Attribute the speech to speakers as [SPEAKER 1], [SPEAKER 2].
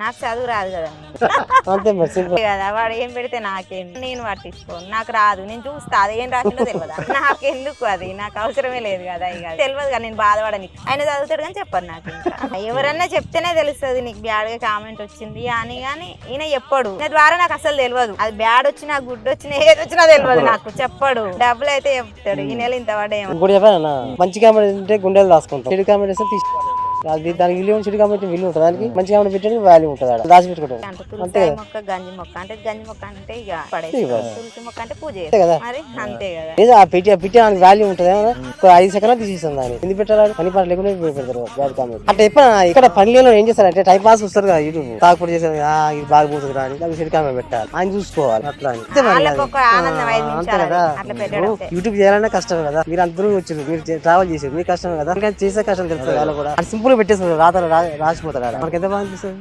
[SPEAKER 1] నాకు చదువు రాదు కదా
[SPEAKER 2] అంతే మరి సింపుల్
[SPEAKER 1] కదా, వాడు ఏం పెడితే నాకేం, నేను పట్టించుకోను, నాకు రాదు, నేను చూస్తా అది ఏం రాసిందో తెలియదా, నాకెందుకు అది, నాకు అవసరమే లేదు కదా, ఇక తెలియదు కదా, నేను బాధపడని. ఆయన చదువుతాడు కానీ చెప్పాను నాకు. ఇంకా ఎవరన్నా చెప్తేనే తెలుస్తుంది నీకు బ్యాడ్ గా కామెంట్ వచ్చింది అని, కానీ ఈయన చెప్పడు. ఈయన ద్వారా నాకు అసలు తెలియదు, అది బ్యాడ్ వచ్చినా గుడ్ వచ్చినా ఏది వచ్చినా తెలియదు నాకు, చెప్పడు. డబ్బులు అయితే చెప్తాడు, ఈ నెల ఇంత పడేమో.
[SPEAKER 2] ఇంకోటి చెప్పాను, మంచి కామెంట్ ఉంటే గుండెలు రాసుకుంటాం, చెడు కామెంట్ వస్తే తీసి దానికి విలువ చెడు కామెంట్ విలువ ఉంటుంది, దానికి మంచి కామెంట్ పెట్టడానికి వాల్యూ ఉంటుంది, అక్కడ దాచి పెట్టుకుంటాం.
[SPEAKER 1] అంటే తులసి మొక్క గంజి మొక్క అంటే గంజి మొక్క అంటే ఇక పడేది, తులసి మొక్క అంటే పూజ
[SPEAKER 2] కదా,
[SPEAKER 1] మరి అంతే కదా.
[SPEAKER 2] ఏదో ఆ పెట్టి దానికి వాల్యూ ఉంటుంది, 5 సెకండ్లు తీసేస్తాం దాన్ని. ఎందుకు పెట్టాలి, పని పాట లేకుండా పెడతారు బ్యాడ్ కామెంట్. అంటే ఎప్పుడు ఇక్కడ పనిలో ఏం చేస్తారంటే టైం పాస్ వస్తారు కదా, యూట్యూబ్ తాగుపడి చేస్తారు, ఇది బాగా పోతుంది రాని దానికి చెడు కామెంట్ పెట్టాలి, ఆయన చూసుకోవాలి అట్లా అని. అంతే కదా, యూట్యూబ్ చేయాలన్నా కష్టం కదా, మీరు అందరూ వచ్చారు, మీరు ట్రావెల్ చేసారు, మీకు కష్టం కదా, చేసే కష్టం తెలుస్తుంది. వాళ్ళు కూడా సింపుల్ పెట్టేస్తారు, రాసిపోతారు, మనకి ఎంత బాగా అనిపిస్తుంది.